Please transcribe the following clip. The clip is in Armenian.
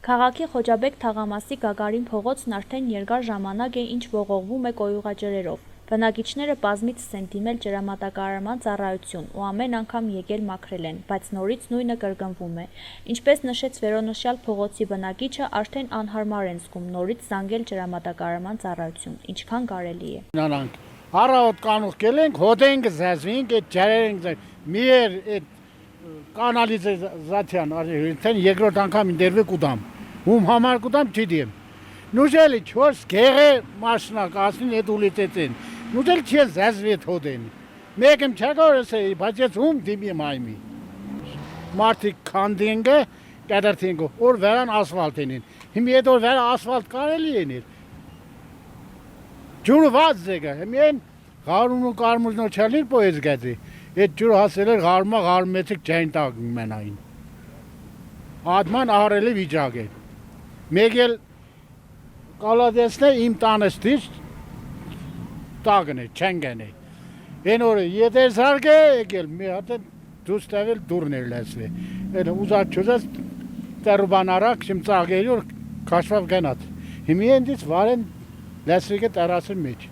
Քաղաքի Խոջաբեկ թաղամասի Գագարին փողոցն արդեն երկար ժամանակ է, ինչ ողողվում է կոյուղաջրերով։ Բնակիչները բազմիցս են դիմել ջրամատակարարման ծառայություն ու ամեն անգամ եկել մաքրել են, բայց նորից նույնը կրկնվում է։ Ինչպես նշեց վերոնշյալ փողոցի բնակիչը, արդեն անհարմար են զգում նորից զանգել ջրամատակարարման ծառայություն, ինչքան կարելի է։ Առավոտ կանուխ գելենք, հոդենք զազվինք, այդ ջրերենք միեր այդ կանալիզացիան արդեն երկրորդ անգամ դերվի կուտամ։ Ում համար կուտամ չդիեմ։ Նուժելի 4 գեղե մաշնա կասին այդ ուլիցեցին։ Նուժել չի զազվի հոդեն։ Մեկում չակորս է, բայց ես ում դիմի մայմի։ Մարտիկ քանդինգը կադարթինգը օր վերան ասֆալտին։ Հիմա այդ օր վերա ասֆալտ կարելի է։ Ջուրը վազ զեգա, հեմեն գարուն ու կարմուզնո չալիր պոյեզ գազի, այդ ջուրը հասել էր գարմեցիկ ճայն տակ մենային։ Ադման ահարելի վիճակ է։ Մեկ էլ կալադեսն է իմ տանստից տագն է, չենգեն է։ Են օրը ետեր զարգ է եկել, մի հատ է դուս տեղել դուրն էր լեսվի։ Էլ ուզատ չուզած տերուբան արակ շիմ ծաղելի որ կաշվավ գնատ։ Հիմի ենդից վարեն լեսվիկը տարասın մեջ։